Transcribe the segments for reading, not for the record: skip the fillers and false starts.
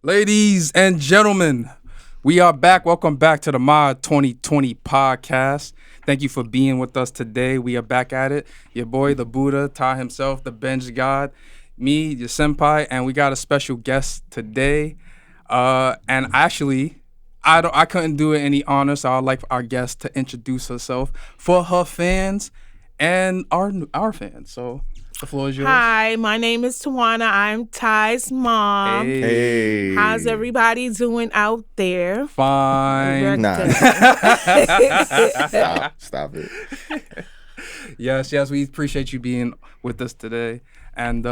Ladies and gentlemen, we are back. Welcome back to the My2020 podcast. Thank you for being with us today. We are back at it. Your boy, the Buddha, Ty himself, the bench god, me, your senpai, and we got a special guest today. And actually, I couldn't do it any honor, so I'd like our guest to introduce herself for her fans and our fans. So the floor is yours. Hi, my name is Tawana. I'm Ty's mom. Hey. How's everybody doing out there? Fine. Nah. Stop it. Yes, we appreciate you being with us today. And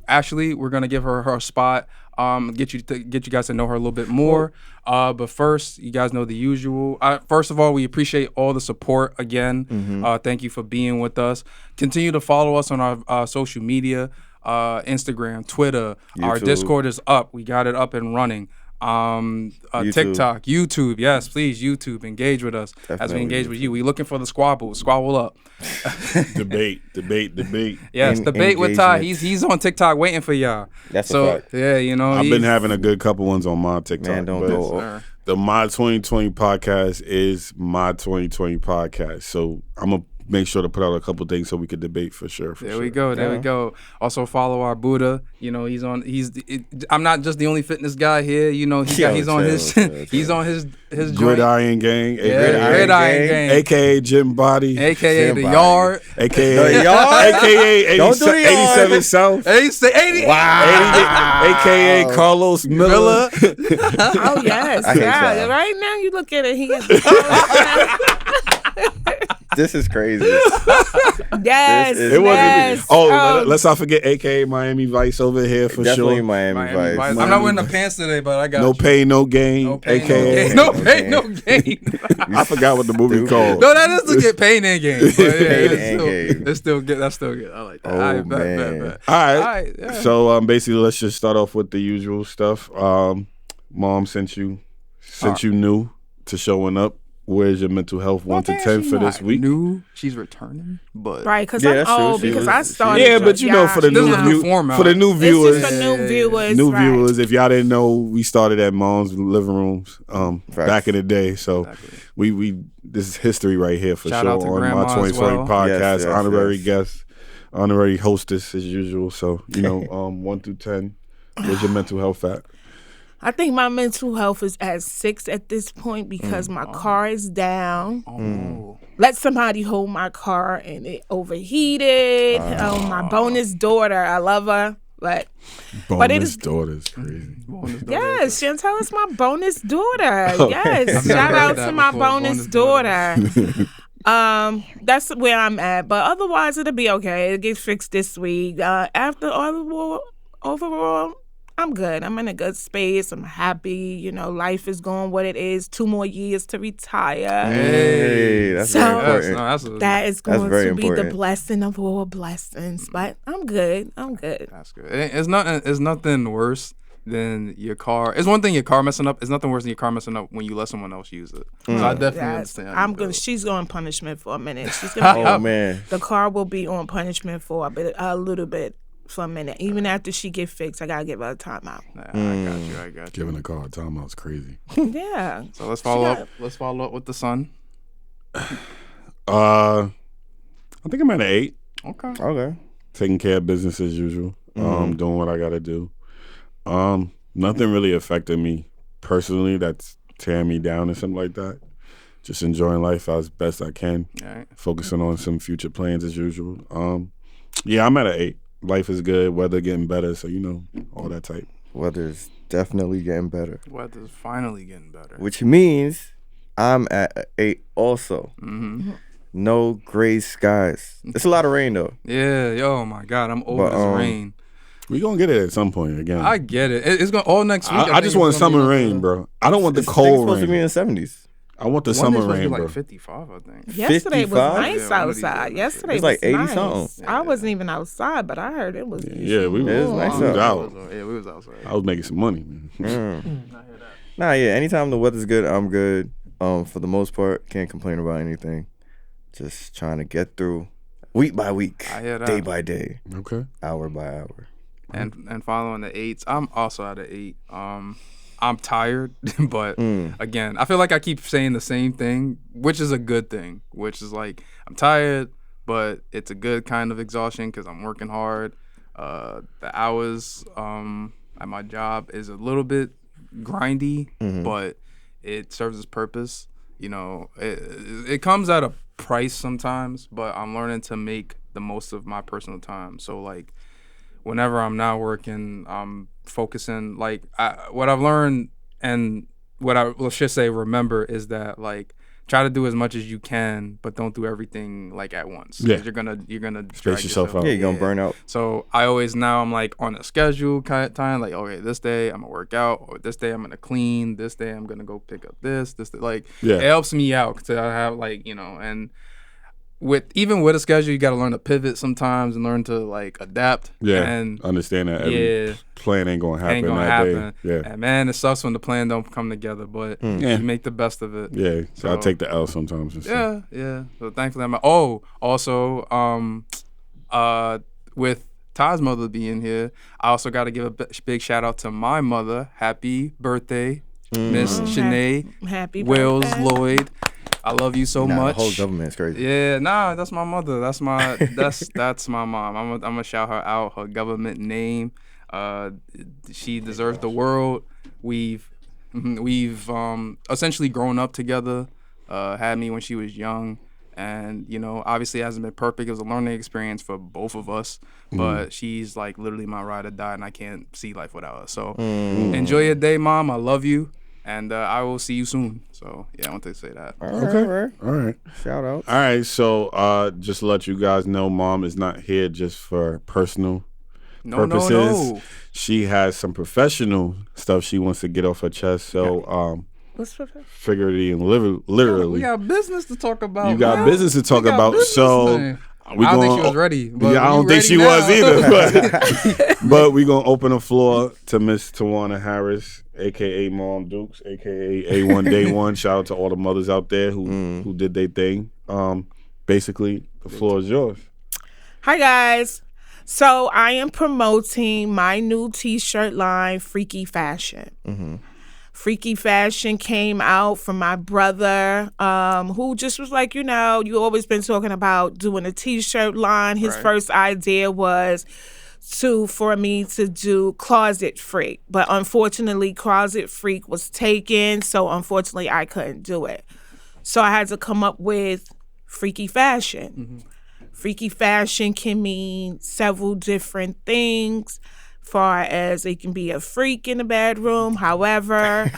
actually, we're gonna give her spot. Get you guys to know her a little bit more. But first, you guys know the usual. First of all, we appreciate all the support again. Mm-hmm. Thank you for being with us. Continue to follow us on our social media, Instagram, Twitter. YouTube. Our Discord is up. We got it up and running. TikTok, YouTube. Yes, please, YouTube. Engage with us as we engage with you. We looking for the squabble. Squabble up. Debate. Yes, debate with Ty. He's on TikTok waiting for y'all. That's so a fact. yeah, you know. I've been having a good couple ones on my TikTok. Man, don't go. The My2020 podcast is My2020 podcast. So I'm going to make sure to put out a couple things so we could debate for sure. There we go. Also follow our Buddha. You know, I'm not just the only fitness guy here. You know, he's on his Gridiron Gang. Gridiron Gang. AKA Gym Body. AKA The Body. Yard. AKA The Yard? AKA Don't do the Yard. 87 South. 80. Wow. AKA Carlos Miller. Oh, yes. I hate Yeah. y'all. Right now, you look at it. He has This is crazy. Yes. It wasn't. Yes. Let's not forget AKA Miami Vice over here for Definitely sure. Miami Vice. I'm not wearing the pants today, but I got No you. pain, no gain. No pain, AKA. no gain, no gain. I forgot what the movie Stupid. called. No, that is to get pain and gain. But yeah, Pain and gain. It's still good. That's still good. I like that. Oh, All right, man. bet. All right. Yeah. So basically, let's just start off with the usual stuff. Mom sent you new to showing up. Where's your mental health 1 to 10 for this week? New, she's returning, but Right, because Yeah, I'm that's true. old She because was- I started. Yeah, but you know, for the This new is the format. for the new This viewers, is for new viewers. right. viewers. If y'all didn't know, we started at mom's living rooms back in the day. So Exactly. we this is history right here for Shout sure out to on Grandma my as 2020 well. podcast. Yes, honorary yes. guest, honorary hostess as usual. So 1 through 10. Where's your mental health at? I think my mental health is at 6 at this point because my car is down. Oh. Let somebody hold my car and it overheated. My bonus daughter, I love her, but Bonus daughter's crazy. yes, Chantel is my bonus daughter. I've Yes, never shout heard out that to my before, bonus daughter. That's where I'm at, but otherwise it'll be okay. It gets fixed this week. After overall, I'm good. I'm in a good space. I'm happy. You know, life is going what it is. 2 more years to retire. Hey, that's So- very important. That is going very to be the important. blessing of all blessings. But I'm good. That's good. It's nothing worse than your car. It's one thing your car messing up. It's nothing worse than your car messing up when you let someone else use it. So I definitely understand. how you feel. She's going punishment for a minute. She's gonna. Oh, man. The car will be on punishment for a little bit for a minute. Even after she get fixed, I gotta give her a timeout. Nah, I got you. Giving a car a timeout's crazy. Yeah. So let's follow up. Let's follow up with the son. I think I'm at an 8. Okay. Taking care of business as usual. Doing what I gotta do. Nothing really affected me personally that's tearing me down or something like that. Just enjoying life as best I can. All right. Focusing on some future plans as usual. Yeah, I'm at an 8. Life is good, weather getting better, so all that type. Weather's definitely getting better, Weather's finally getting better. which means I'm at an 8 also. Mm-hmm. No gray skies. It's a lot of rain though. Yeah. Oh my God, I'm over But, this rain. We gonna get it at some point again. I get it. It's going all next week. I just want summer rain, bro. I don't want the It's cold supposed to be rain. in the 70s. I want the One summer day's supposed to rain, be bro. like 55, I think. Yesterday was 55? nice Yeah, one of these outside. days. Yesterday It's like was 80 nice. something. I wasn't even outside, but I heard it was. Yeah, we It is was nice we was out. out. Yeah, we was outside. I was making some money, man. Nah, yeah. Anytime the weather's good, I'm good. For the most part, can't complain about anything. Just trying to get through week by week, I hear that. day by day, Okay. hour by hour. and following the 8s. I'm also at an 8. I'm tired, but again, I feel like I keep saying the same thing, which is a good thing. Which is like I'm tired, but it's a good kind of exhaustion because I'm working hard. The hours at my job is a little bit grindy, but it serves its purpose. You know, it comes at a price sometimes, but I'm learning to make the most of my personal time. So like, whenever I'm not working, I'm focusing. Like what I've learned and what I should say remember is that like try to do as much as you can, but don't do everything like at once. Yeah. You're gonna Space yourself out. Yeah, you're gonna burn out. So I always now I'm like on a schedule kind of time. Like, okay, this day I'm gonna work out, or this day I'm gonna clean. This day I'm gonna go pick up this. Like, it helps me out because I have like, you know, and even with a schedule, you got to learn to pivot sometimes and learn to like adapt. Yeah, and understand that every plan ain't gonna happen that day. Yeah, and man, it sucks when the plan don't come together, but you make the best of it. Yeah, so I take the L sometimes. And stuff. Yeah. So thankfully, also, with Ty's mother being here, I also got to give a big shout out to my mother. Happy birthday, Miss Shanae. Happy Wills birthday. Lloyd. I love you so much. The whole government's crazy. Yeah, nah, that's my mother. That's my that's my mom. I'm gonna shout her out. Her government name. She deserves the world. We've essentially grown up together. Had me when she was young, and you know, obviously it hasn't been perfect. It was a learning experience for both of us. But she's like literally my ride or die, and I can't see life without her. So enjoy your day, Mom. I love you. And I will see you soon. So, yeah, I want to say that. All right. Shout out. All right. So, just to let you guys know, Mom is not here just for personal purposes. No. She has some professional stuff she wants to get off her chest. So, What's professional? figuratively and literally. We got business to talk about. You got business to talk about. So, I don't think she was ready. But I don't think she was either. But we're going to open the floor to Miss Tawana Harris, a.k.a. Mom Dukes, a.k.a. A1 Day 1. Shout out to all the mothers out there who did their thing. Basically, the floor is yours. Hi, guys. So I am promoting my new T-shirt line, Freaky Fashion. Freaky Fashion came out from my brother, who just was like, you know, you always been talking about doing a T-shirt line. His first idea was for me to do Closet Freak. But unfortunately, Closet Freak was taken, so unfortunately I couldn't do it. So I had to come up with Freaky Fashion. Freaky Fashion can mean several different things. Far as it can be a freak in the bedroom, however,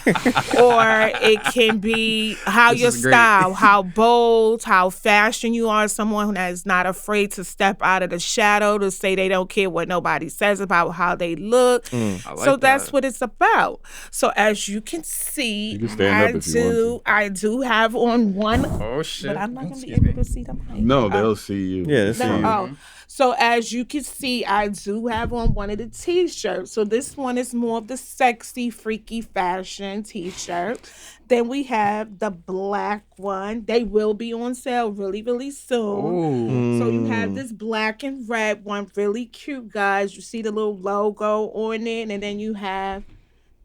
or it can be how your style, how bold, how fashion you are, someone that is not afraid to step out of the shadow to say they don't care what nobody says about how they look. So that's what it's about. So as you can see, you can stand up if you want to. I do have on one. Oh shit! But I'm not gonna be able to see the mic. No, they'll see you. Yeah, they'll see you. Oh. So as you can see, I do have on one of the T-shirts. So this one is more of the sexy, freaky fashion T-shirt. Then we have the black one. They will be on sale really, really soon. So you have this black and red one, really cute, guys. You see the little logo on it. And then you have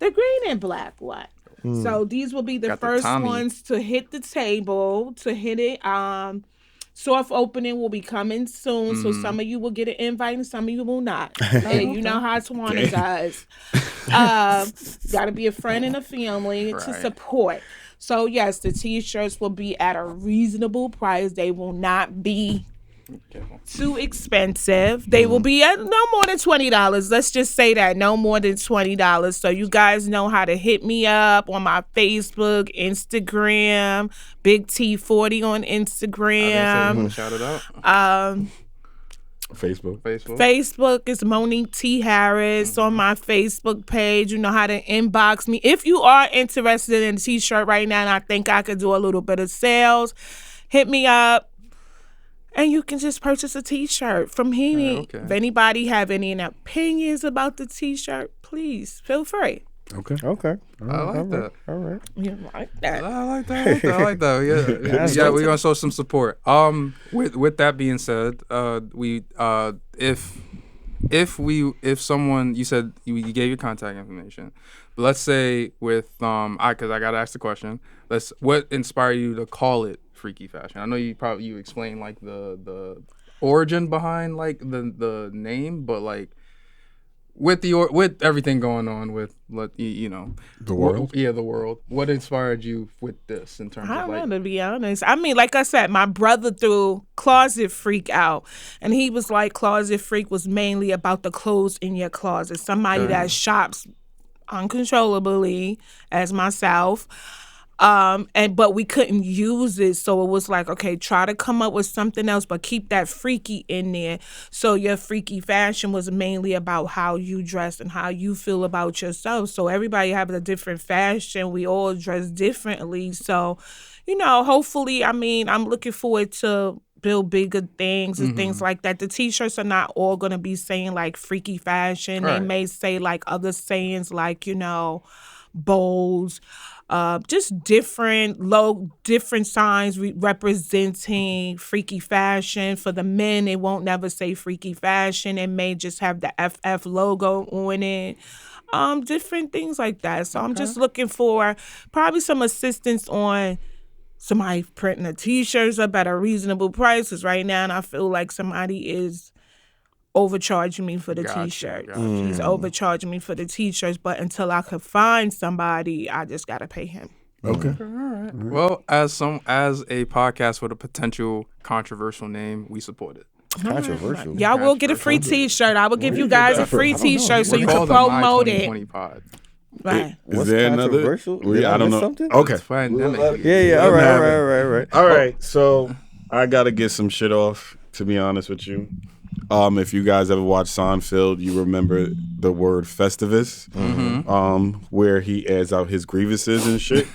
the green and black one. So these will be the first ones to hit the table, to hit it. Soft opening will be coming soon, so some of you will get an invite and some of you will not. And you know how Tawana does. Got to be a friend and a family to support. So yes, the T-shirts will be at a reasonable price. They will not be too expensive. They will be at no more than $20. Let's just say that, no more than $20. So you guys know how to hit me up on my Facebook, Instagram, Big T40 on Instagram. Shout it out. Facebook is Monique T. Harris on my Facebook page. You know how to inbox me. If you are interested in a T-shirt right now and I think I could do a little bit of sales, hit me up. And you can just purchase a T-shirt from me. Okay. If anybody have any opinions about the T-shirt, please feel free. Okay. I like that. All right. You like that? I like that. Yeah, we're gonna show some support. With that being said, we if if someone, you said you gave your contact information, but let's say with because I gotta ask the question. What inspired you to call it freaky fashion? I know you explained like the origin behind like the name, but like with everything going on with The world. the world. What inspired you with this in terms I of don't like? know, to be honest. I mean, like I said, my brother threw Closet Freak out, and he was like, Closet Freak was mainly about the clothes in your closet. Somebody that shops uncontrollably, as myself. But we couldn't use it, so it was like, okay, try to come up with something else, but keep that freaky in there. So your freaky fashion was mainly about how you dress and how you feel about yourself. So everybody has a different fashion. We all dress differently. So, hopefully, I mean, I'm looking forward to build bigger things and things like that. The t-shirts are not all going to be saying like freaky fashion. Right. They may say like other sayings like, bows, just different signs representing freaky fashion. For the men, it won't never say freaky fashion. It may just have the FF logo on it. Different things like that. So I'm just looking for probably some assistance on somebody printing the t-shirts up at a reasonable price. Because right now, I feel like somebody is overcharging me for the t-shirt. He's overcharging me for the t-shirts, but until I could find somebody, I just gotta pay him. Okay. All right. Well, as a podcast with a potential controversial name, we support it. Controversial. Y'all will get a free t-shirt. I will give you guys a free t-shirt so you We're can called the promote it. My2020 pod. Right. Is What's there another? controversial? Did I I don't miss know. something? Okay. It's pandemic. Yeah. All right. All right. So I gotta get some shit off. To be honest with you, if you guys ever watched Seinfeld, you remember the word Festivus, where he airs out his grievances and shit.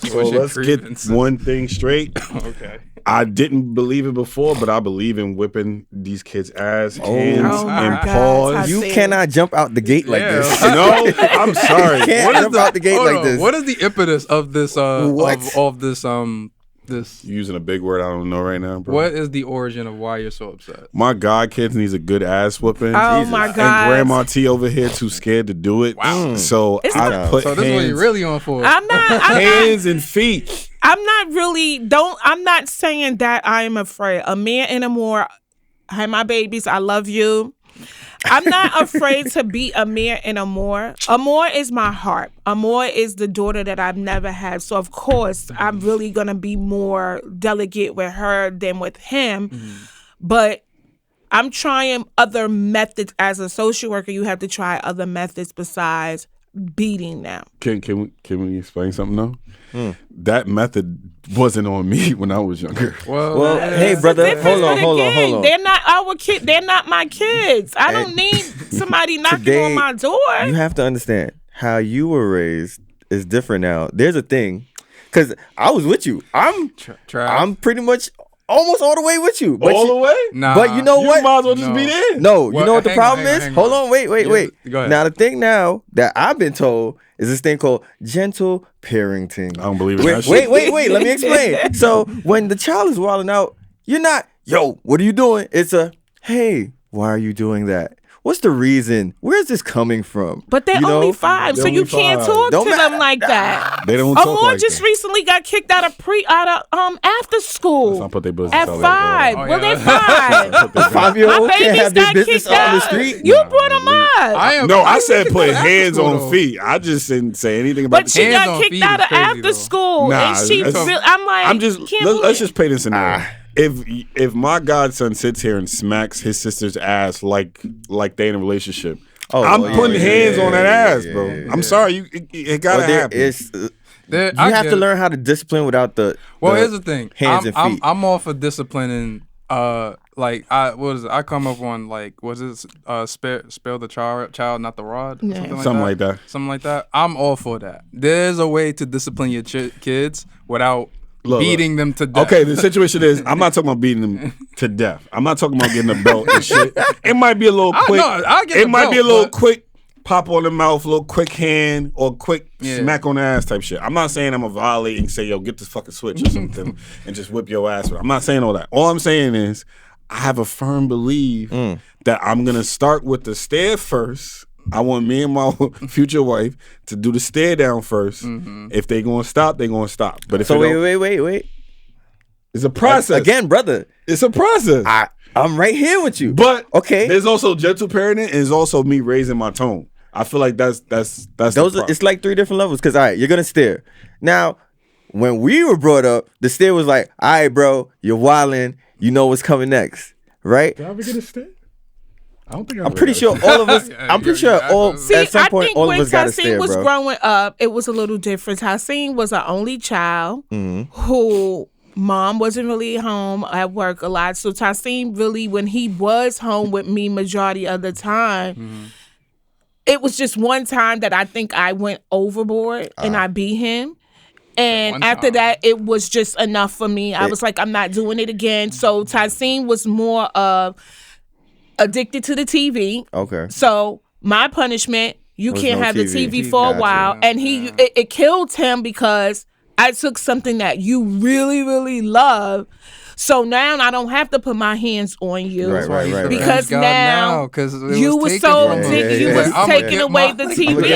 So let's get one thing straight. Okay. I didn't believe it before, but I believe in whipping these kids' ass, hands, Oh my and God, paws. Tyson. You cannot jump out the gate like this. No, I'm sorry. You can't jump out the gate like this. What is the impetus of this? What? Of this? This. You're using a big word I don't know right now, bro. What is the origin of why you're so upset? My god kids needs a good ass whooping. Oh my God. And Grandma T over here too scared to do it. Wow. So I put So this is what you're really on for. I'm hands and feet. I'm not saying that I am afraid. Amir and Amor, hi, my babies, I love you. I'm not afraid to be Amir and Amor. Amor is my heart. Amor is the daughter that I've never had. So, of course, I'm really going to be more delicate with her than with him. But I'm trying other methods. As a social worker, you have to try other methods besides beating them. Can we explain something though? That method wasn't on me when I was younger. Well, hey, brother, hold on. They're not our kids. They're not my kids. I don't need somebody knocking on my door. You have to understand how you were raised is different now. There's a thing, because I was with you. I'm pretty much almost all the way with you. But All the way? Nah. But you know what? You might as well just be there. No, you Well, know what the hang on, problem is? hang on. Hold on, wait. Go ahead. Now, the thing now that I've been told is this thing called gentle parenting. I don't believe in that Wait, shit. let me explain. So when the child is wilding out, you're not, yo, what are you doing? It's a, hey, why are you doing that? What's the reason? Where's this coming from? But they're only 5, so you can't talk to them like that. They don't talk Amor like just that. recently got kicked out of after school. Let's not put their business At out 5. Oh, Well, yeah. they're 5. A 5-year-old My can't babies have their got business kicked out on the out. street. You brought them up. I said put after hands school, on though. feet. I just didn't say anything about But she hands got on kicked feet out is of crazy, after though. school. Nah, And she, that's- I'm like, I'm just can't let's believe just paint this scenario. If my godson sits here and smacks his sister's ass like they in a relationship, I'm putting hands on that ass, bro. I'm sorry, it gotta happen. There- You I have get to it. learn how to discipline without the. Well, here's the thing. Hands and feet. I'm all for disciplining. I come up on spare the child, not the rod. Yeah. Something like that. Something like that. I'm all for that. There's a way to discipline your kids without Look. beating them to death. Okay, the situation is, I'm not talking about beating them to death. I'm not talking about getting a belt and shit. It might be a little quick. I get it the might belt, be a little but- quick pop on the mouth, a little quick hand, or quick Yeah. smack on the ass type shit. I'm not saying I'm a violate and say, yo, get this fucking switch or something and just whip your ass. I'm not saying all that. All I'm saying is, I have a firm belief that I'm gonna start with the stair first. I want me and my future wife to do the stare down first. If they gonna stop, they gonna stop. But if wait. It's a process. Again, brother. It's a process. I'm right here with you. But okay, there's also gentle parenting, and there's also me raising my tone. I feel like that's it's like 3 different levels. Because all right, you're gonna stare. Now, when we were brought up, the stare was like, all right, bro, you're wilding. You know what's coming next, right? Did I ever get a stare? I don't think I'm pretty sure all of us. I'm pretty sure at some point all of us got a stare, bro. When Tasim was growing up, it was a little different. Tasim was an only child who mom wasn't really home at work a lot. So Tasim really, when he was home with me majority of the time, it was just one time that I think I went overboard and I beat him. And after that, it was just enough for me. I was like, I'm not doing it again. So Tasim was more of addicted to the TV. Okay. So my punishment, you can't have the TV for a while. And it killed him because I took something that you really, really love. So now I don't have to put my hands on you. Right. Because now you were so addicted. You was taking away the TV.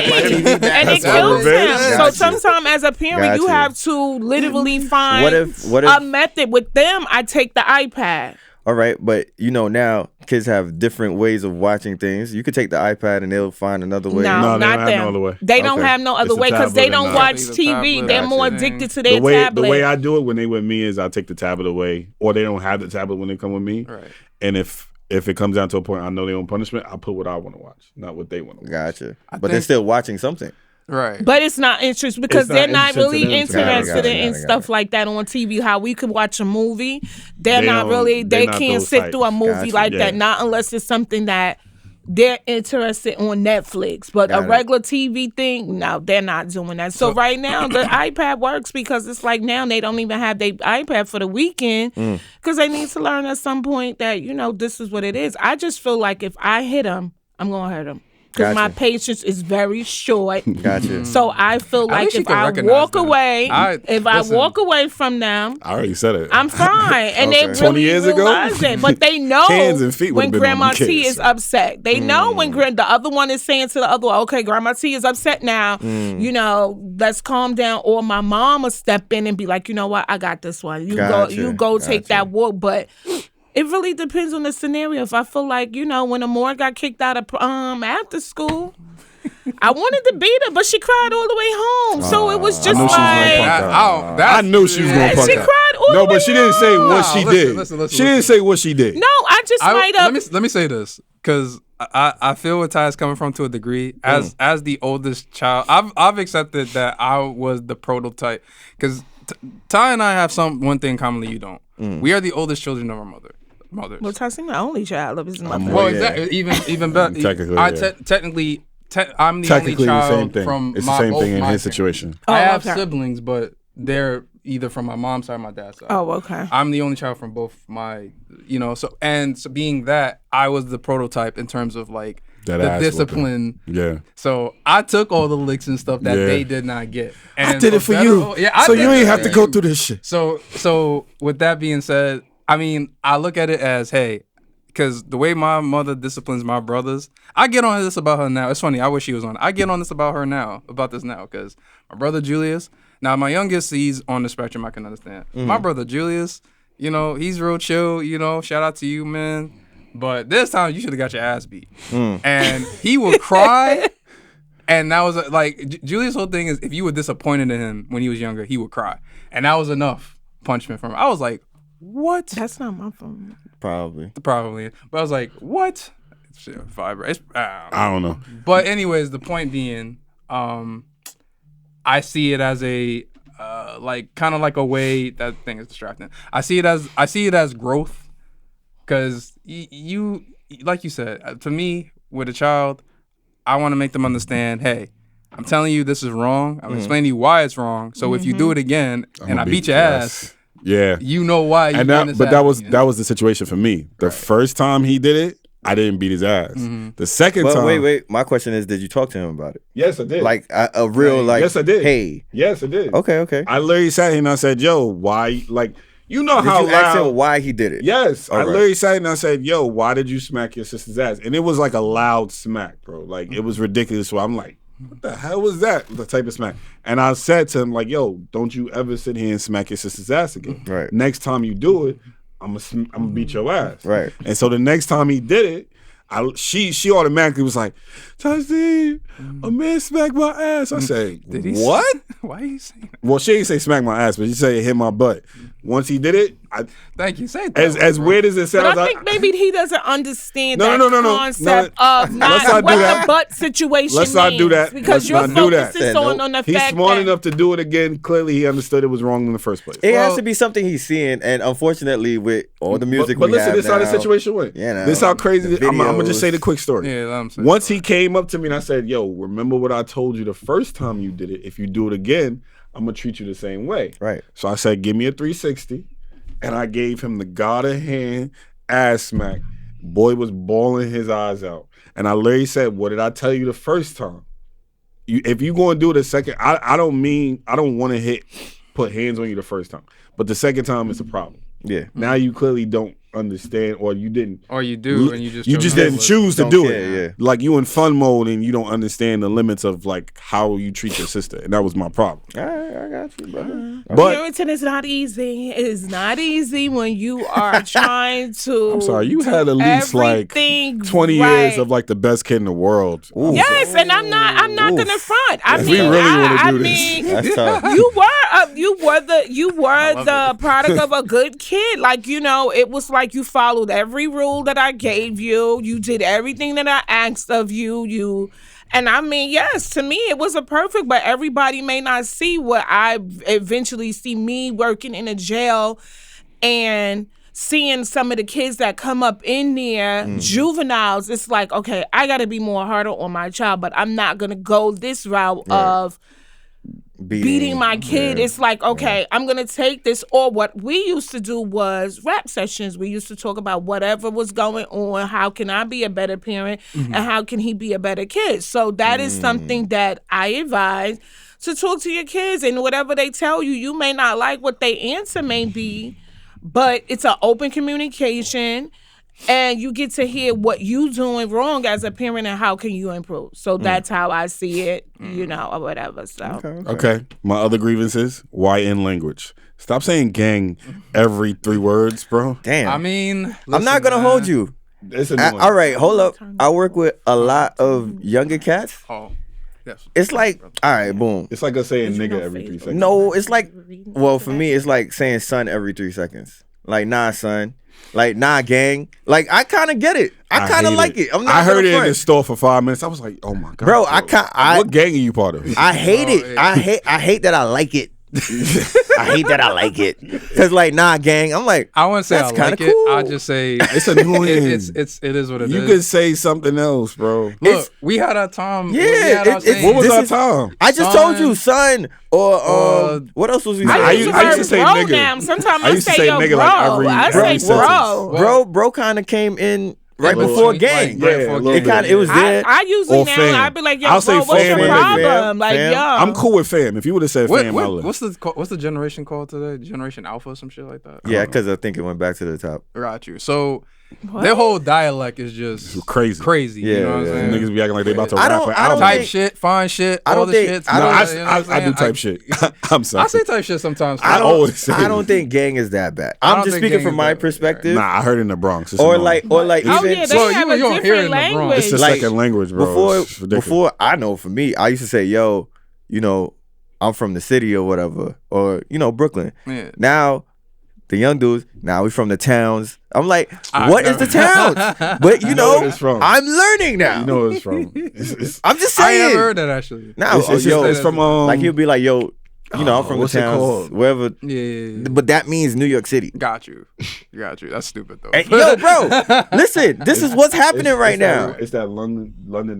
And it kills him. So sometimes as a parent, you have to literally find a method. With them, I take the iPad. All right, but now kids have different ways of watching things. You could take the iPad and they'll find another way. No, not them. No other way. They don't have no other way because they don't watch TV. They're more addicted to their tablet. The way I do it when they with me is I take the tablet away, or they don't have the tablet when they come with me. Right. And if it comes down to a point I know they on punishment, I put what I want to watch, not what they want to watch. Gotcha. But they're still watching something. Right. But it's not interest because they're not really interested in stuff like that on TV. How we could watch a movie. They can't sit through a movie like that. Not unless it's something that they're interested on Netflix. But a regular TV thing, no, they're not doing that. So right now the iPad works because it's like now they don't even have their iPad for the weekend because they need to learn at some point that, this is what it is. I just feel like if I hit them, I'm going to hurt them. Because my patience is very short. Gotcha. So I feel like if I walk away, walk away from them, I already said it. I'm fine. And they really 20 years realize ago? it. But they know Hands and feet when would've been on Grandma them T kids. is upset. They know when the other one is saying to the other one, okay, Grandma T is upset now. Let's calm down. Or my mom will step in and be like, you know what, I got this one. You go take that walk. But it really depends on the scenario. If I feel like, when Amore got kicked out of after school, I wanted to beat her, but she cried all the way home. So it was just I knew she was going to punk she out. cried all the way home. No, but she didn't say what she did. Listen, she didn't say what she did. No, I just might have. Let me say this, because I feel where Ty is coming from to a degree. As the oldest child, I've accepted that I was the prototype, because Ty and I have one thing commonly you don't. We are the oldest children of our mothers. Well, Tyson, my only child of his mother. Well, exactly. Even better. Technically, I'm the only child from it's the same thing in his situation. I have siblings, but they're either from my mom's side or my dad's side. Oh, okay. I'm the only child from both my, so being that, I was the prototype in terms of like the discipline. Yeah. So I took all the licks and stuff that they did not get. And I did it for you. So you ain't have to go through this shit. So with that being said, I mean, I look at it as, hey, because the way my mother disciplines my brothers, I get on this about her now. It's funny. I wish she was on. I get on this about this now, because my brother Julius, now my youngest, he's on the spectrum. I can understand. My brother Julius, he's real chill. Shout out to you, man. But this time, you should have got your ass beat. And he would cry. And that was Julius' whole thing is, if you were disappointed in him when he was younger, he would cry. And that was enough punishment for him. I was like, what? That's not my phone. Probably. But I was like, what? Vibrate. I don't know. But anyways, the point being, I see it as a kind of like a way, that thing is distracting. I see it as growth, because you like you said, to me with a child, I want to make them understand, hey, I'm telling you this is wrong. I'm explaining to you why it's wrong. So if you do it again and I beat your ass, yeah, you know why. But that was the situation for me. The first time he did it, I didn't beat his ass. The second time, wait. My question is, did you talk to him about it? Yes, I did. Like yes, I did. Hey, yes, I did. Okay. I literally sat here and I said, "Yo, why?" Like, You know Did how you ask loud. him why he did it? Yes, I All right. literally sat and I said, "Yo, why did you smack your sister's ass?" And it was like a loud smack, bro. Like it was ridiculous. So I'm like, "What the hell was that?" The type of smack. And I said to him, like, "Yo, don't you ever sit here and smack your sister's ass again? Right. Next time you do it, I'm gonna beat your ass." Right. And so the next time he did it, she automatically was like, "Tasneem, a man smacked my ass." I said, Did he "What?" Why are you saying that? Well, she didn't say smack my ass, but she said it hit my butt. Once he did it, Thank you. Say that. as weird as it But sounds, I think maybe he doesn't understand No, that no, no, no, no. concept No, of let's not not what do that. the butt situation Let's not do means, that. because Let's your not do that. focus is on the he's fact smart that enough to do it again. Clearly, he understood it was wrong in the first place. It has Well- to be something he's seeing, and unfortunately, with all the music But we listen, have this is how the now, situation went. you know, This is how crazy. the I'm gonna just videos. say the quick story. Yeah, let him say Once it. he came up to me and I said, "Yo, remember what I told you the first time you did it? If you do it again, I'm gonna treat you the same way." Right. So I said, "Give me a 360," and I gave him the God of hand ass smack. Boy was bawling his eyes out, and I literally said, "What did I tell you the first time? If you going to do it a second, I don't want to put hands on you the first time, but the second time it's a problem. Yeah. Now you clearly don't understand, or you didn't." Or you do, and you just chose not didn't to choose to Don't do care, it. yeah. Like you in fun mode and you don't understand the limits of like how you treat your sister, and that was my problem. All right, I got you, brother. But parenting is not easy. It's not easy when you are trying to. I'm sorry, you do had at least like everything 20 right. years of like the best kid in the world. Ooh. Yes, and I'm not Oof. gonna front. I If mean, we really wanna I do this. mean, That's tough. you were the product of a good kid. Like, you know, it was like you followed every rule that I gave you. You did everything that I asked of you. And I mean, yes, to me it was a perfect, but everybody may not see what I eventually see me working in a jail and seeing some of the kids that come up in there, juveniles. It's like, okay, I got to be more harder on my child, but I'm not going to go this route of beating my kid. Yeah. It's like, okay, I'm going to take this. Or what we used to do was rap sessions. We used to talk about whatever was going on. How can I be a better parent? And how can he be a better kid? So that is something that I advise to talk to your kids. And whatever they tell you, you may not like what their answer may be, but it's an open communication. And you get to hear what you doing wrong as a parent and how can you improve. So that's how I see it, you know, or whatever. So Okay. My other grievance is YN language. Stop saying gang every 3 words, bro. Damn. I mean, I'm not gonna hold you. It's annoying. All right, hold up. I work with a lot of younger cats. Oh, yes. It's like, all right, boom. It's like us saying you nigga know every 3 Facebook? seconds. No, it's like, well, for me, it's like saying son every 3 seconds. Like, nah, son. Like, nah, gang. Like, I kind of get it. I kind of hate like it. I'm not I heard gonna it in front. the store for 5 minutes. I was like, oh my God. Bro, I what gang are you part of? I hate it. yeah. I hate that I like it. I hate that I like it. Cause like, nah, gang. I'm like, I wouldn't say that's I kinda like it. cool. I'll just say It's annoying. it is what it is. You could say something else, bro. Look, it's- we had our time. Yeah, we had our it's- saying- What was this our is- time? I just Son. told you, son, or what else was we saying? I used to say bro nigga. now. Sometimes I I used to say say yo, nigga bro. like every I sentence. say bro. bro kind of came in right Yeah, before like, gang. right Yeah, before a little gang. bit. It was there. I usually Or now fam. I'd be like, yo, I'll bro, say what's fam your and nigga. problem? Like, Fam. yo. I'm cool with fam. If you would have said fam, I would. What's the generation called today? Generation Alpha or some shit like that? Yeah, because I think it went back to the top. Got you. So their whole dialect is just Crazy. Crazy. Yeah, you know what I'm yeah. saying? Niggas be acting like they about to I rap don't- an I don't album. Type think- shit, fine shit, I all don't the think- shit. I don't- You know what I'm I do saying? type shit. I'm sorry. I say type shit sometimes. I too. always say I don't think gang is that bad. I I'm don't just think speaking gang from is my that bad. perspective. Nah, I heard it in the Bronx. It's or annoying. like Oh even yeah, So they you have a don't hear it in different the Bronx. language. It's a like, second language, bro. It's ridiculous. before I know for me, I used to say, yo, you know, I'm from the city or whatever, or you know, Brooklyn. Yeah. Now the young dudes, now we from the towns. I'm like, I what is know. the towns? But you know know, where it's from. I'm learning now. You know where it's from. It's, I'm just I saying. never heard that actually. Now, it's from like he'll be like, yo, you know, I'm from the what's it towns, called? wherever. Yeah. But that means New York City. Got you. That's stupid though. Hey, yo, bro, listen, this is what's happening right now. It's that London.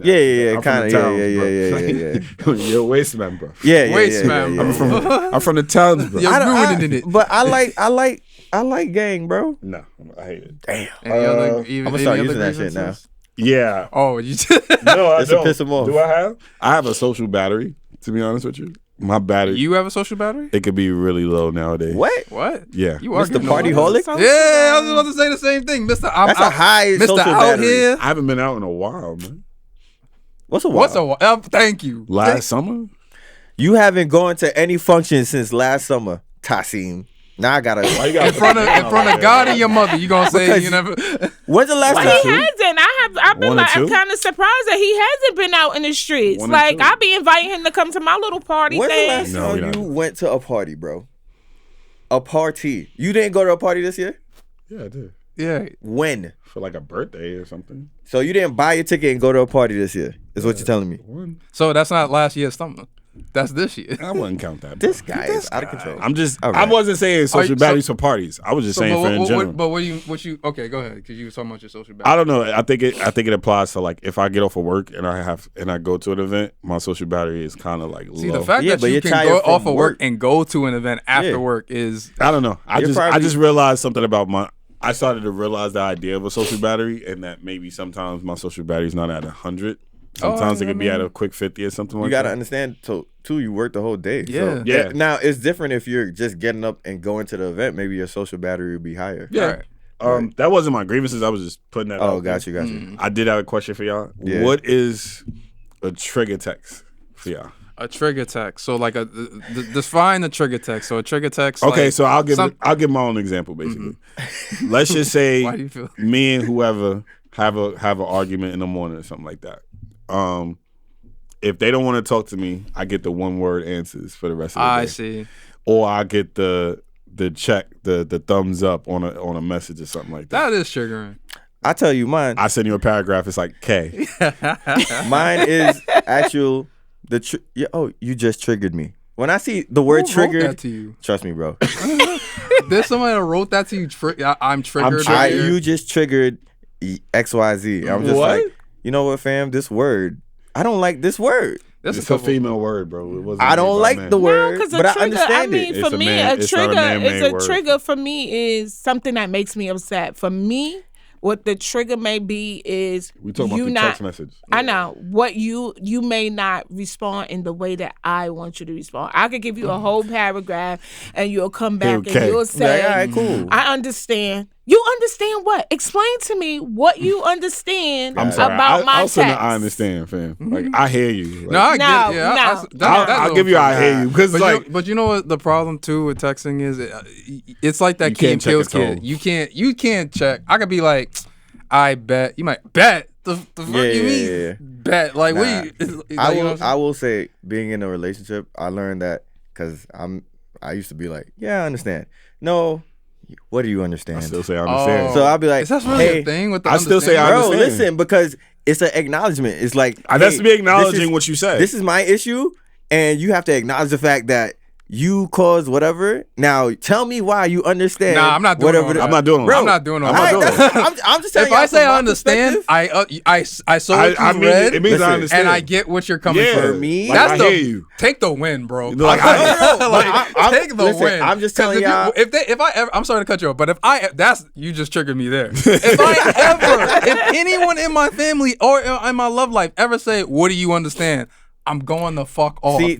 Yeah, I'm from kind the of, towns, yeah. bro. You're a waste man, bro. Yeah. Waste man, bro. I'm from the towns, bro. You're I don't- ruining it. But I like gang, bro. No, I hate it. Damn. Any other, even, I'ma start any using other that shit now. grievances? Yeah. Oh, you No, I It's to don't. piss 'em off. Do I have? I have a social battery. To be honest with you, My battery. You have a social battery? It could be really low nowadays. What? Yeah. You are Mr. getting Party older. Holic? Yeah, I was about to say the same thing, Mr. I'm That's out, a high Mr. social Out battery. here. I haven't been out in a while, man. What's a while? What's a while? Thank you. Last summer? You haven't gone to any function since last summer, Tassim. Now I gotta. In front of God and your mother, you gonna say Because you never? When's the last He time? hasn't. I've been One or like, I'm two? kind of surprised that he hasn't been out in the streets. One or Like, two. I be inviting him to come to my little party When's the thing. last No, we time not. you went to a party, bro? A party. You didn't go to a party this year? Yeah, I did. Yeah. When? For like a birthday or something. So you didn't buy your ticket and go to a party this year? Is what you're telling me? One. So that's not last year's summer. That's this year. I wouldn't count that. Bro. This guy is out of control. I'm just. All I right. wasn't saying social so- batteries for parties. I was just saying for in general. But what you? Okay, go ahead. Because you were talking about your social battery. I don't know. I think it applies to like if I get off of work and I go to an event, my social battery is kind of like low. See, the fact Yeah, that but you you're can tired go from off of work work. and go to an event after Yeah. work is I don't know. I You're just probably- realized something about I started to realize the idea of a social battery and that maybe sometimes my social battery's not at 100. Sometimes it could be at a quick 50 or something like You gotta that. understand, too, you work the whole day. Yeah. So, Yeah. Now, it's different if you're just getting up and going to the event. Maybe your social battery would be higher. Yeah. Alright. That wasn't my grievances. I was just putting that out. Oh, got you. I did have a question for y'all. Yeah. What is a trigger text for y'all? a trigger text. So like define the trigger text. So a trigger text. Okay, like, so I'll give my own example basically. Let's just say Why do you feel- me and whoever have an argument in the morning or something like that. If they don't want to talk to me, I get the one word answers for the rest of the day. I see. Or I get the check, the thumbs up on a message or something like that. That is triggering. I tell you mine. I send you a paragraph. It's like K. Mine is actual. You just triggered me. When I see the word Who wrote triggered, that to you? trust me, bro. There's somebody that wrote that to you. I'm triggered. I'm right here. You just triggered XYZ. I'm just What? like, you know what, fam? This word, I don't like this word. That's It's a a couple. female word, bro. It wasn't I made don't by like men. the No, word, because a but I trigger. I understand mean, it. for It's a me, man- a it's not a trigger man-made is a word. trigger. For me, is something that makes me upset. For me, what the trigger may be is We talking you about the not. text message. I know what you may not respond in the way that I want you to respond. I could give you a whole paragraph and you'll come back Okay. and you'll say, Like, all right, cool. I understand. You understand what? Explain to me what you understand I'm sorry. about my I'll send text. the I understand, fam. Like I hear you. Like, No, I No, get. Yeah, no. I'll give you I hear you because But, like but you know what the problem too with texting is? It's like that You Key and can't check Peele's a tone. kid. You can't check. I could be like, I bet. You might bet. The fuck you mean? Yeah. Bet. Like what? Nah. You, like, you know I what I'm will. saying? I will say, being in a relationship, I learned that because I used to be like, yeah, I understand. No, what do you understand? I still say I understand. Oh. So I'll be like, Is that really hey, a thing with the I still say I understanding? bro, understand. listen, because it's an acknowledgement. It's like That's hey, to be acknowledging this is- what you said. This is my issue, and you have to acknowledge the fact that you caused whatever. Now, tell me why you understand. Nah, I'm not doing all whatever. that. I'm not doing all Bro, that. I'm not doing all I'm not that. doing I'm just telling If I y'all say from my I understand, perspective. I saw what I you mean, read, it means Listen, I understand. and I get what you're coming Yeah. from. For me, Like, That's I the hear you. take the win, bro. Like, Take the listen, win. I'm just 'Cause telling if you- y'all- if I ever, I'm sorry to cut you off, but that's you just triggered me there. If anyone in my family or in my love life ever say, "What do you understand?" I'm going the fuck off. See,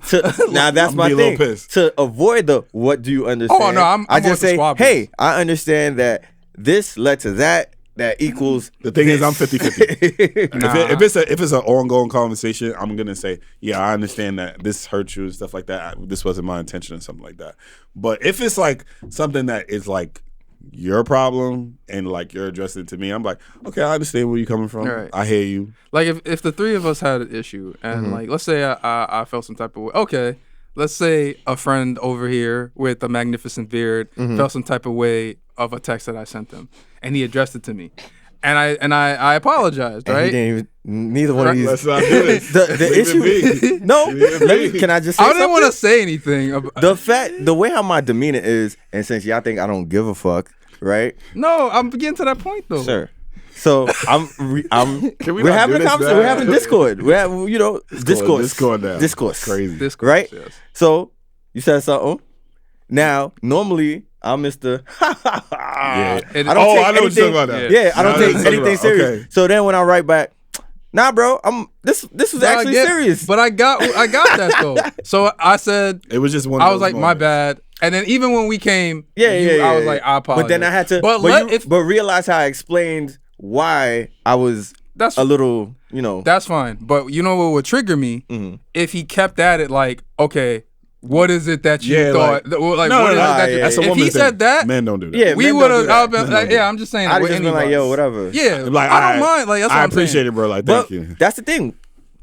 now that's I'm my gonna be a little thing. pissed. To avoid the what do you understand? Oh, no, I'm I going just to say, squad hey, boots. I understand that this led to that. That equals. The thing is, I'm 50-50. Nah. If it's an ongoing conversation, I'm gonna say, yeah, I understand that this hurt you and stuff like that. This wasn't my intention or something like that. But if it's like something that is like your problem and like you're addressing it to me, I'm like, okay, I understand where you're coming from. Right. I hear you. Like if the three of us had an issue and like let's say I felt some type of way. Okay, let's say a friend over here with a magnificent beard felt some type of way of a text that I sent him, and he addressed it to me, and I apologized, And he right? didn't even, neither one of these. Let's not do this. The Leave it issue. be. No, Leave it let me, be. can I just say I didn't want to something? say anything. The way how my demeanor is, and since y'all think I don't give a fuck, right? No, I'm getting to that point though. Sure. So I'm Can we we're not having do a this conversation. now? We're having Discord. We're having, discourse. Discourse. Crazy. Discourse, Right? yes. So you said something. Now, normally I'm Mr. Yeah. It- I don't Oh, take I know what you're anything. talking about now. Yeah, I don't Now take what you're anything talking about. serious. Okay. So then when I write back, Nah, bro. This was actually serious. But I got that though. So I said It was just one. I of was those like, my moments. bad. And then even when we came, Yeah. I was like, I apologize. But then I had to. But realize how I explained why I was a little, That's fine. But you know what would trigger me? Mm-hmm. If he kept at it like, okay, what is it that you thought? No, what is it that you... That's a If woman he said that, men don't do that. Yeah, we men would don't do have. that. I'm just saying. I'd just been like, yo, whatever. Yeah, Like, I don't mind. Like, that's what I I'm appreciate saying. it, bro. Like, But thank you. that's the thing.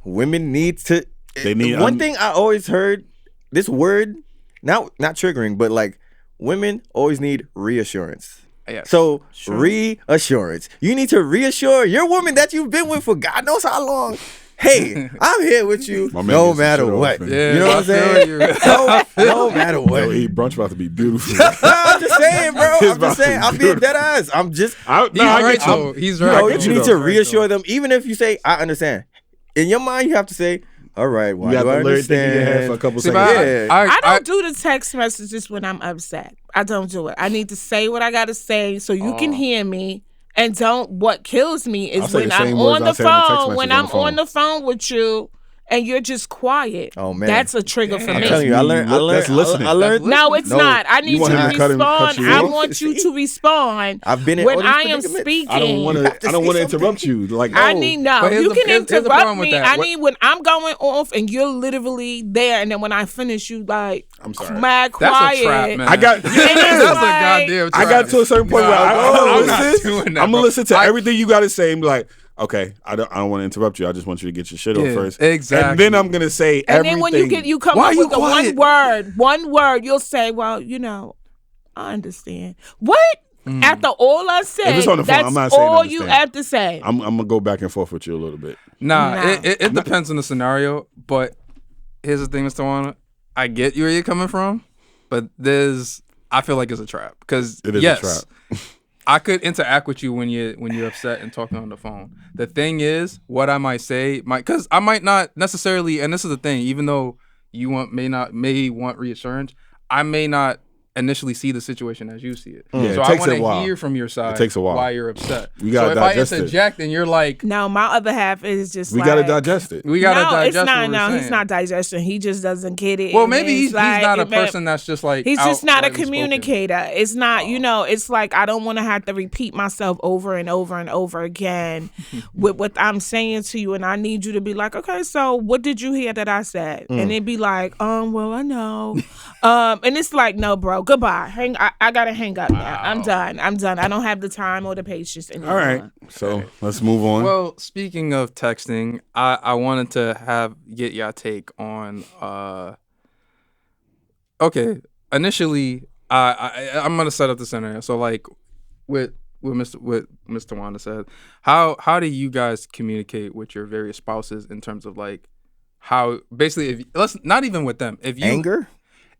Women need to. They need one thing I always heard. This word, not triggering, but like women always need reassurance. Yes. So reassurance. You need to reassure your woman that you've been with for God knows how long. Hey, I'm here with you My man no gets some matter shit off, what. man. Yeah, You know what I'm saying? No matter what. Yo, brunch about to be beautiful. I'm just saying, bro. It's I'm about just saying. to be I'm being dead ass. I'm just. I He's right, though. He's right. You need to reassure them, even if you say, "I understand." In your mind, you have to say, "All right, why You do got I the lyric thing in your head understand?" for a couple See, seconds. but Yeah. I don't do the text messages when I'm upset. I don't do it. I need to say what I gotta say so you can hear me. And what kills me I'll is say when the I'm same words on I the say on the text phone. message When on I'm the phone. on the phone with you and you're just quiet. Oh, man. That's a trigger for I'm me. telling you, I learned. That's listening. I learned. No, it's No. not. I need want you to him to cut respond. you I off? want you to respond I've been in when all these I am predicaments. speaking. I don't want have to to. I don't say want to something. interrupt you. Like, I no. need no. But here's You the- can here's the interrupt problem with me. that. I What- need when I'm going off and you're literally there, and then when I finish, you like I'm sorry. mad That's quiet. a trap, man. I got. That's a like- goddamn trap. I got to a certain point where I'm I'm not listen. doing that, I'm bro. gonna listen to I- everything you got to say and be like, okay, I don't want to interrupt you. I just want you to get your shit off Yeah, first. exactly. And then I'm gonna say And everything. then when you come Why up you with the quiet? one word, you'll say, well, I understand. What? After all I said, If it's on the phone, that's I'm not saying all you understand. have to say. I'm gonna go back and forth with you a little bit. Nah, Nah. it depends on the scenario. But here's the thing, Mr. Tawana. I get where you're coming from, but I feel like it's a trap. Because It is yes, a trap. I could interact with you when you're upset and talking on the phone. The thing is, what I might say because I might not necessarily, and this is the thing, even though you may want reassurance, I may not initially see the situation as you see it. Yeah, So it I takes want a to while. hear from your side takes a while. why you're upset. You gotta so if I digest it. interject and you're like, No, my other half is just We like, gotta digest it. we gotta no, digest it's not. what we're No, saying. he's not digesting. He just doesn't get it. Well, And maybe it's he's like, not a it may- person that's just like He's just not a outrightly spoken. communicator. It's not, it's like I don't want to have to repeat myself over and over and over again with what I'm saying to you, and I need you to be like, okay, so what did you hear that I said? And it'd be like, well, I know, and it's like, no, bro, goodbye. I gotta hang up now. I'm done. I don't have the time or the patience anymore. All right, so let's move on. Well, speaking of texting, I wanted to get your take on. Okay, initially, I'm gonna set up the scenario. So, like, with Mr. Wanda said, how do you guys communicate with your various spouses in terms of like how basically let's not even with them if you Anger?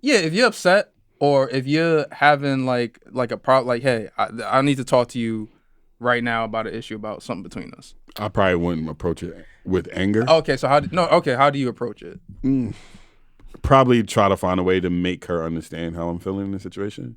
Yeah, if you're upset or if you're having like a problem, like, hey, I need to talk to you right now about an issue about something between us. I probably wouldn't approach it with anger. Okay, so how do you approach it? Probably try to find a way to make her understand how I'm feeling in the situation.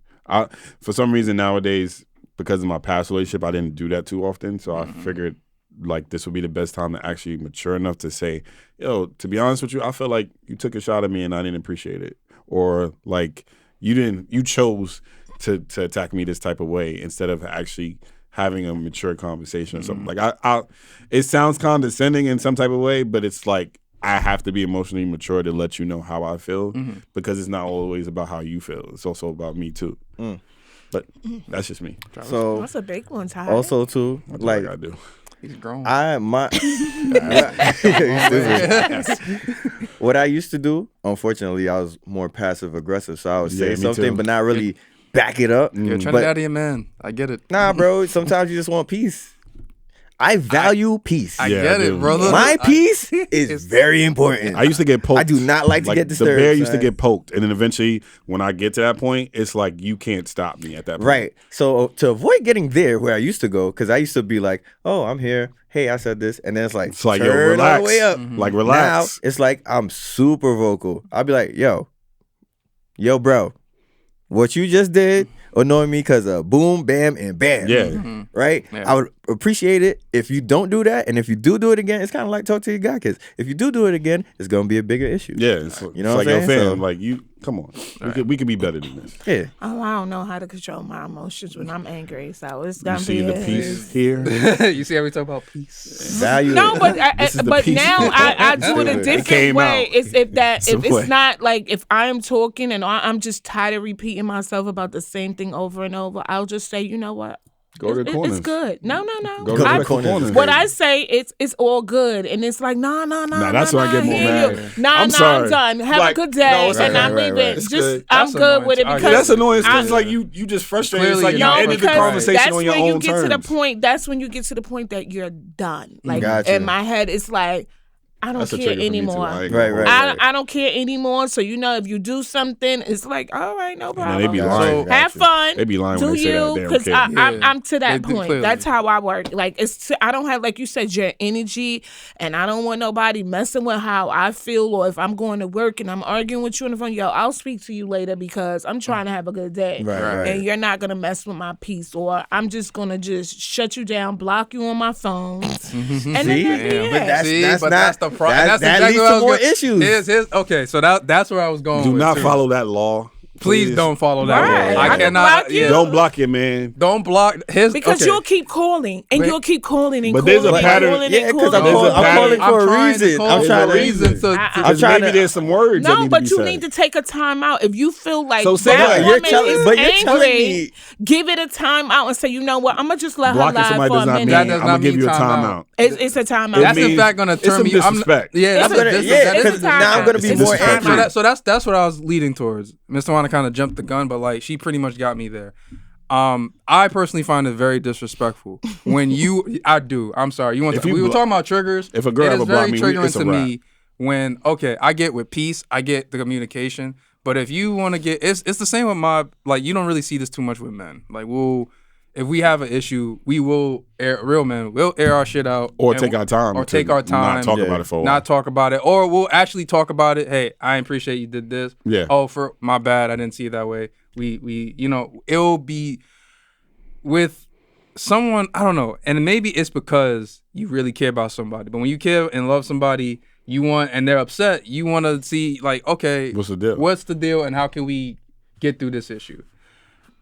For some reason nowadays, because of my past relationship, I didn't do that too often. So I figured like this would be the best time to actually mature enough to say, yo, to be honest with you, I feel like you took a shot at me and I didn't appreciate it. Or like you chose to attack me this type of way instead of actually having a mature conversation or something. Like it sounds condescending in some type of way, but it's like I have to be emotionally mature to let you know how I feel because it's not always about how you feel. It's also about me too. But that's just me. So That's a big one, Ty. also too, That's like what I gotta do. He's grown. what I used to do, unfortunately, I was more passive aggressive. So I would say me something, too. but not really back it up. You're a Trinidadian man. I get it. Nah, bro. Sometimes you just want peace. I value peace. I Yeah, get I it, do. brother. My peace is very important. I used to get poked. I do not like to get disturbed, The bear used to son. get poked, and then eventually, when I get to that point, it's like you can't stop me at that point. Right. So to avoid getting there where I used to go, because I used to be like, oh, I'm here. Hey, I said this. And then it's like, It's like, yo, turn relax. all the way up. Like, relax. Now, it's like I'm super vocal. I'll be like, yo, bro, what you just did annoyed me because of boom, bam, and bam. Yeah. Right? Yeah. appreciate it if you don't do that, and if you do it again, it's kind of like talk to your guy, because if you do it again, it's gonna be a bigger issue. Yeah, you know it's what like, I'm yo, saying? fam, So- like you, come on, we could be better than this. Yeah, Oh, I don't know how to control my emotions when I'm angry, so it's You gonna see be the peace here. You see how we talk about peace? value. No, it. but This is the but piece. now I do it a It different came way. out. It's if Some it's way. not like if I'm talking and I'm just tired of repeating myself about the same thing over and over, I'll just say, you know what? Go to the corners. It's good. No. Go to I- the corners. What I say, it's all good, and it's like, nah. that's when I get more mad. Nah, I'm I'm sorry. done. Have Like, a good day, no, it's and okay. I'm Right, leaving. right. It's Just good. I'm That's good with it annoying. because That's annoying. It's I- just like you just frustrated. It's Clearly like you you're not ended the frustrated. conversation that's on your when own you get terms. to the point. That's when you get to the point that you're done. Like Gotcha. in my head, it's like I don't That's a care trigger for me, too. anymore. I ain't gonna Right. hold I don't care anymore. So if you do something, it's like all right, no And problem. then they be Gotcha. lying. So- Have fun. They be lying do when they say that. you? They don't Because care. I'm to that They do point. clearly. That's how I work. Like I don't have, like you said, your energy, and I don't want nobody messing with how I feel. Or if I'm going to work and I'm arguing with you on the phone, I'll speak to you later because I'm trying to have a good day, Right. and you're not gonna mess with my peace, or I'm just gonna just shut you down, block you on my phone, and See? then that'd be Damn. it. But that's See, not. but that's the problem. That's that exactly leads what I to was more gonna- issues. Okay, so that's where I was going. Do with, not too. follow that law. Please don't follow that. Right. I I can cannot. block you. Yeah. Don't block your man. Don't block his. Because okay. you'll keep calling and Wait. you'll keep calling and But calling there's a and pattern. calling Yeah, and 'cause calling. I'm There's calling a for a trying to reason. call I'm for trying a to. reason. So I- I'm Because trying maybe to- there's some words that No, need to but be you said. need to take a time out. If you feel like So say that that. woman You're is but you're telling angry, me. give it a time out and say, you know what, I'm gonna just let her Blocking lie somebody for does a not minute. mean That I'm does gonna not give mean you a time timeout. It's a time out. That's in means fact gonna it's turn some me. I'm disrespect. yeah, It's that's a- a it's Yeah, a because time now I'm out. gonna be It's more a time angry. out. that's what I was leading towards. Mr. Tawana kind of jumped the gun, but like she pretty much got me there. I personally find it very disrespectful when I do. I'm sorry. We were talking about triggers. If a girl it ever is very block me, triggering it's a to wrap. me when I get with peace, I get the communication. But if you want to it's the same with you don't really see this too much with men. Like if we have an issue, we will real men. We'll air our shit out Or and take our time. or to take our time. Not talk Yeah. about it for a while. Not talk about it, or we'll actually talk about it. Hey, I appreciate you did this. Yeah. Oh, for my bad, I didn't see it that way. We it'll be with someone, I don't know, and maybe it's because you really care about somebody. But when you care and love somebody, and they're upset, you want to see like, okay, What's the deal? What's the deal, and how can we get through this issue?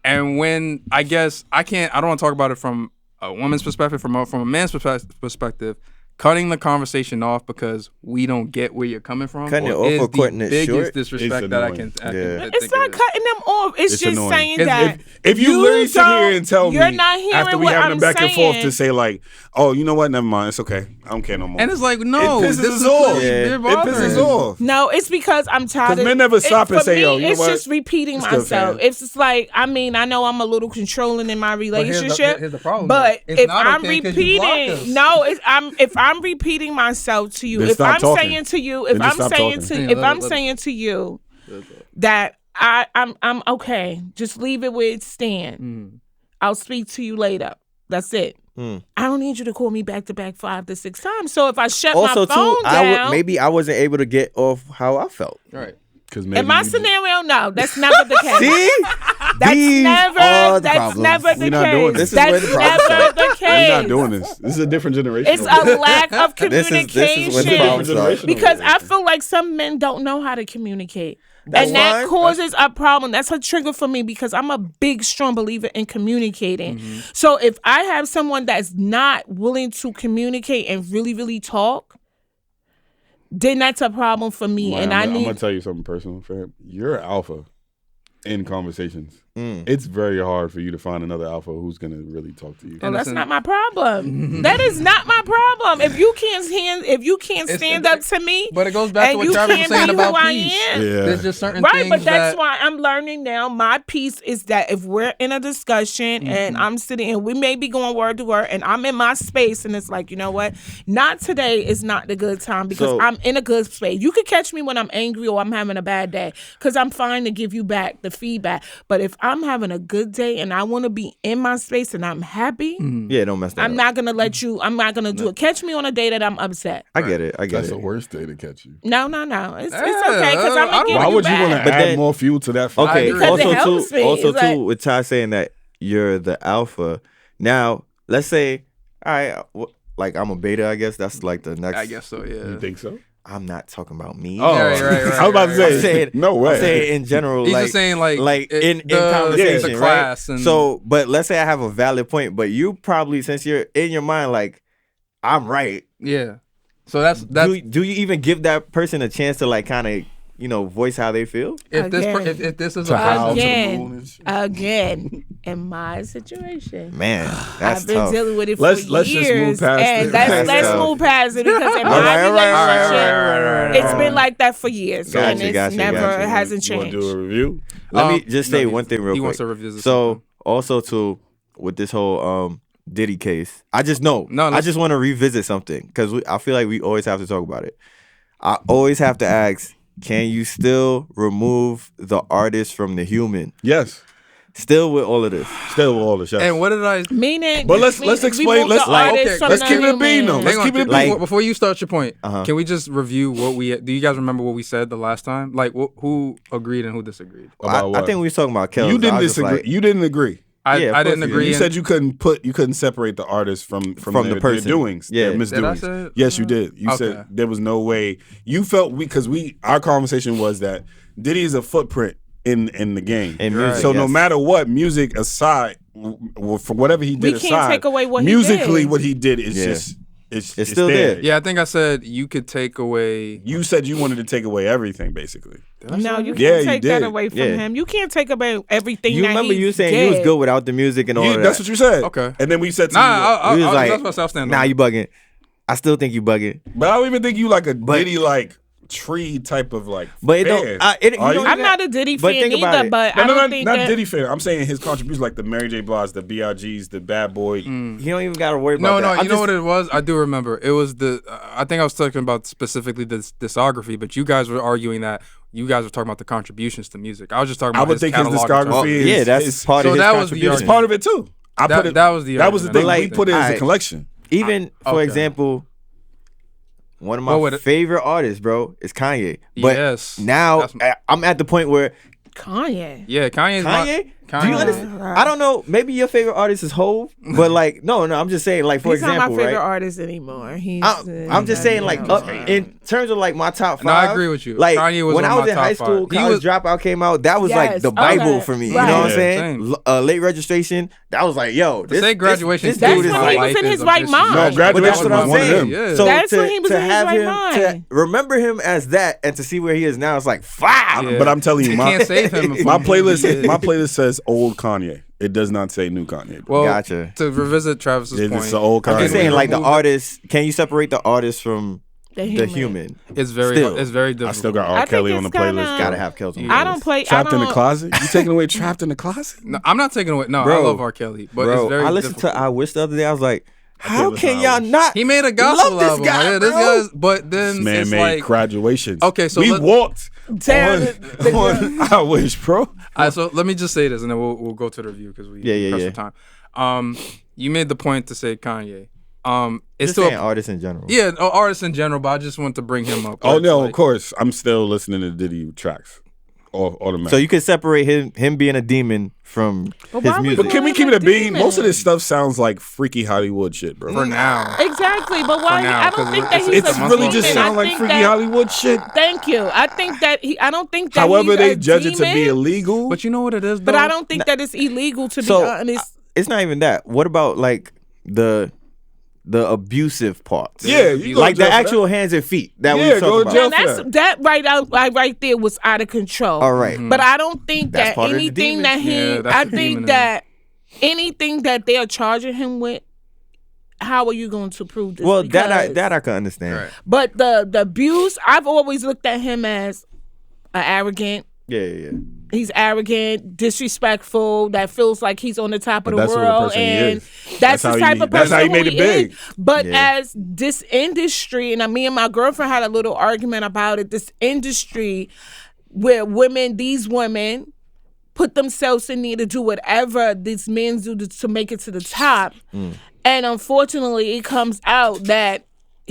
And when I guess I don't want to talk about it from a woman's perspective, from a man's perspective, cutting the conversation off because we don't get where you're coming from Cutting it is off or the cutting it biggest short? disrespect It's that I annoying. can. Yeah. It's not cutting them off. It's just annoying. saying If- that If you literally sit here and tell me you're not hearing after we what having I'm a back and forth saying. to say like, oh, you know what? Never mind. It's okay. I don't care no more. And it's like, no, It pisses this us is off. clearly- Yeah. they're It bothering pisses me. off. No, it's because I'm tired. 'Cause men never stop and for say, me, yo, you know it's what? just repeating It's good, myself. fam. It's just like, I mean, I know I'm a little controlling in my here's relationship, the problem, but though. It's if not I'm okay 'cause you block us. repeating, no, if I'm repeating myself to you, Then if stop I'm talking. saying to you, Then if just I'm stop saying talking. to, if Yeah, I'm let it- saying to you that I'm okay, just leave it where it stand. I'll speak to you later. That's it. I don't need you to call me back to back 5 to 6 times. So if I shut Also, my phone too, down, maybe I wasn't able to get off how I felt. Right. Because in my scenario, no, that's never the case. See, That's these never. are the That's problems. never the We're not case. doing this. This is where That's the problems never the case. We're not doing this. This is a different generation. It's a lack of This is where the communication. problems start. Because I feel like some men don't know how to communicate. That's and that fine. causes a problem. That's a trigger for me because I'm a big, strong believer in communicating. So if I have someone that's not willing to communicate and really, really talk, then that's a problem for me. Man, and I'm I need. gonna tell you something personal, fam. You're alpha in conversations. Mm. It's very hard for you to find another alpha who's gonna really talk to you. Well, that's Innocent. not my problem. That is not my problem. If you can't stand up to me, But it goes back to and what you Travis was can't saying be about who I peace. am. Yeah. There's just certain Right, things but that's that why I'm learning now. My piece is that if we're in a discussion and I'm sitting and we may be going word to word and I'm in my space and it's like, you know what? Not today is not the good time because So- I'm in a good space. You could catch me when I'm angry or I'm having a bad day because I'm fine to give you back the feedback. But if I'm having a good day and I want to be in my space and I'm happy, Yeah, don't mess that I'm up. not gonna let you. I'm not gonna do it. Catch me on a day that I'm upset. I get it. I get That's it. the worst day to catch you. No. It's Yeah, okay because I'm I gonna don't- give Why you would you back. want to But add then- more fuel to that fire? Okay. agree. Because it Also, helps too. me. Also, It's like- too. With Ty saying that you're the alpha. Now, let's say all right, like I'm a beta, I guess that's like the next. I guess so. Yeah. You think so? I'm not talking about me. Oh, right. I was about to say, I'm saying, no way. I'm saying in general, He's like, just saying like in conversation, the right? class and So, but let's say I have a valid point, but you probably, since you're in your mind, like, I'm right. yeah. So that's Do you even give that person a chance to like kind of, you know, voice how they feel? if this Again. if this is To a how? person, To the moon and shit. Again, in my situation. Man, that's I've been tough. dealing with it Let's for just move years, past and it. let's That's tough. move past it because in All my right, relationship, it's all been right. like that for years, and it's Gotcha. hasn't You want to changed. do a review? Let me just say no, one thing real he quick. wants to revisit So something. also too, with this whole Diddy case, I just know. No, I just want to revisit something because I feel like we always have to talk about it. I always have to ask, can you still remove the artist from the human? Yes. Still with all of this. Still all the shots. And what did I? Meaning, But let's explain. Let's let's keep it a bean, though. Let's Hang keep on, it like- before you start your point. Uh-huh. Can we just review what we? Do you guys remember what we said the last time? Like who agreed and who disagreed? About I what? think we was talking about Kelly. You didn't disagree. You didn't agree. I Yeah, of I didn't course you agree. You and- said you couldn't separate the artist from From the their person. doings, Yeah. their misdoings. Did I say it? Yes, you did. You Okay. said there was no way. You felt because our conversation was that Diddy is a footprint in the game. In music, so no yes. matter what, music aside, for whatever he did We aside, can't take away what he musically did. what he did is Yeah. just it's still there. Yeah, I think I said you could take away. You said you wanted to take away everything, basically. No, you Yeah, can't you take that did. away from Yeah. him. You can't take away everything. You that remember he you saying did. you was good without the music and all of that. That's what you said. Okay. And then we said to Nah, you, We was like, that's what I'll stand nah, on. you bugging. I still think you bugging. but I don't even think you like a Diddy like tree type of like. But it fan. don't. You Are don't I'm even- not a Diddy But fan think about either, it. but No, I no, don't no, think not that. Diddy fan. I'm saying his contributions like the Mary J. Blige, the B.I.G.'s, the Bad Boy. You don't even gotta worry No, about that. no, you know what it was? I do remember. It was I think I was talking about specifically this discography, but you guys were arguing that you guys were talking about the contributions to music. I was just talking I about would think his catalog in discography terms of- is Yeah, that's is- part so of his that was the contribution. It's part of it too. I That- put it. that was the that was the argument. thing. But We like, put it as a alright. collection. Even for Okay. example, one of What my would it- favorite artists, bro, is Kanye. But Yes. now That's- I'm at the point where Kanye. Yeah, Kanye's Kanye. Do you Kanye. understand? I don't know. Maybe your favorite artist is Hov, but like, no. I'm just saying, like, for He's not example, my favorite right? artist anymore. He's. I'm just saying, like, in terms of like my top five. No, I agree with you. Like Kanye was when on I was my in top high school, five. He College was- Dropout came out. That was like Yes, the Bible okay, for me. You right. know what I'm Yeah, saying? same. Late registration. That was like, yo, this say graduation This, too That's dude is when like, he was in his right mind. No, But graduation that's what was I'm one of saying. them. Yeah. So That's to, when he was to in his have right him mind. to remember him as that and to see where he is now, it's like, fuck. Yeah. But I'm telling you, You my can't save him. my playlist says old Kanye. It does not say new Kanye. Well, Gotcha. to revisit Travis's It's point, the old I'm Kanye. just saying, like the remove it. artist. Can you separate the artist from The the human. human? it's very Still. difficult. I still got I R. think Kelly on the it's kinda- playlist. Gotta have Kells on the I playlist. don't play. Trapped I in the don't, closet. You taking away Trapped in the Closet? No, I'm not taking away. No, I Bro. love R. Kelly, but Bro, it's very I listened difficult. to I Wish the other day. I was like, how listen can to I y'all Wish. not? He made a gospel love this album. guy, Yeah, this bro. guy's. But then This man it's made like. graduations. Okay, so we let- walked Damn on I Wish, bro. All right, so let me just say this, and then we'll go to the review because we Yeah, press yeah. for time. You made the point to say Kanye. It's Just still saying artists in general. yeah, artists in general, but I just want to bring him up. Oh It's no, like- of course. I'm still listening to Diddy tracks. Automatic. So you can separate him being a demon from But his why would music. you- Can we keep it a bean? Demon. Most of this stuff sounds like freaky Hollywood shit, bro. for now. Exactly, but why? now, I don't 'cause think that it's- he's It's a really demon. just I sound like think freaky that- Hollywood shit. Thank you. I think that I don't think that. However, he's they a judge it to be demon, illegal. But you know what it is, though? But I don't think that it's illegal to So, be honest. It's not even that. What about like the abusive parts? Yeah, you go like to the jail for actual hands and feet that Yeah, we go talk to jail about. Now that's right there was out of control. All right. But I don't think That's that part of the anything demon. that he. Yeah, that's I the think demon in that anything that they are charging him with. How are you going to prove this? Well, Because- that I can understand. Right. But the abuse, I've always looked at him as arrogant. Yeah. He's arrogant, disrespectful. That feels like he's on the top of But the that's what the world, person he and is. that's That's the how type he- of that's person how he who made it big. is. But Yeah. as this industry, and me and my girlfriend had a little argument about it. This industry where these women, put themselves in need to do whatever these men do to make it to the top, and unfortunately, it comes out that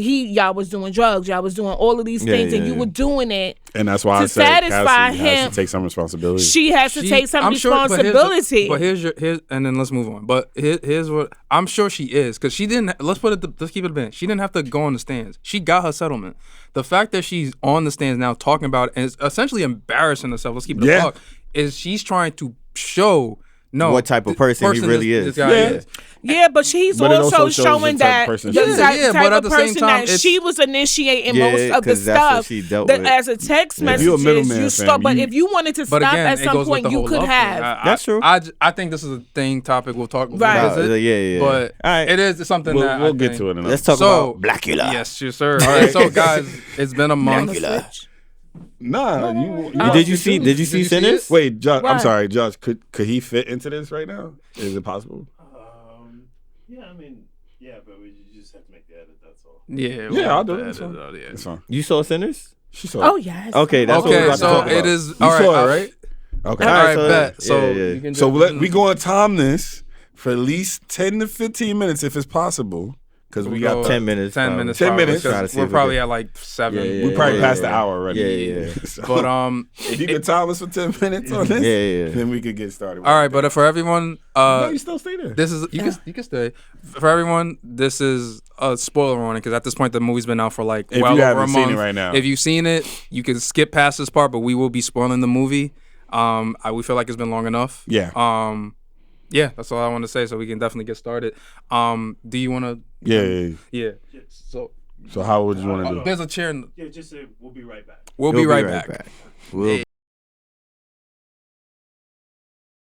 y'all was doing drugs, y'all was doing all of these things, and you were doing it. And that's why to I said satisfy Cassie him. has to take some responsibility. She has to take some I'm sure- responsibility. But here's and then let's move on. But here's what I'm sure she is, because she didn't. Let's keep it a bit. She didn't have to go on the stands. She got her settlement. The fact that she's on the stands now talking about it and is essentially embarrassing herself. Let's keep it a buck. Is she's trying to show what type of person he really is. This guy is. Yeah, but she's But it also also shows showing the type that of person the she is. type but at the of same person time, that she was initiating most of the 'cause that's what stuff. she dealt That with. as a text If messages, you a middleman, you stop. fam, But you- if you wanted to But stop again, at it some goes with point, the you whole could love have. thing. That's true. I think this is a thing topic we'll talk Right. revisit. Yeah. But All right. it is something that We'll I get think- to it. In Let's talk So- about Blackula. Yes, yes, sir. And so, guys, it's been a month. Nah, Did you see Did you see Sinners? it? Wait, Josh. I'm Right. sorry, Josh. Could he fit into this right now? Is it possible? Yeah, I mean, yeah, but you just have to make the edit. That's all. Yeah, I'll do it. that It's fine. out, yeah. It's fine. You saw Sinners? She saw. Oh it. yes. Okay, that's what we're Okay, about to talk so about. it is. You All right, saw it, right? Okay. All right, so- bet. So yeah. you can So just- we going to time this for at least 10 to 15 minutes if it's possible, because we got 10 minutes. 10 probably. minutes. 10 probably, minutes. 'cause Try to see we're if we probably can- at like 7. Yeah, we probably yeah, passed the yeah. hour already. Yeah. So, But if you can time us for 10 minutes on this, Yeah. then we could get started. all right, but for everyone, no, you still stay there. this is you can stay. For everyone, this is a spoiler warning, because at this point the movie's been out for like If well you over a haven't seen month. it right now. If you've seen it, you can skip past this part, but we will be spoiling the movie. We feel like it's been long enough. Yeah. Yeah, that's all I want to say. So we can definitely get started. Do you want to? Yeah. Yeah. So how would you want to do? There's a chair. Yeah, just say we'll be right back. We'll be right back. We'll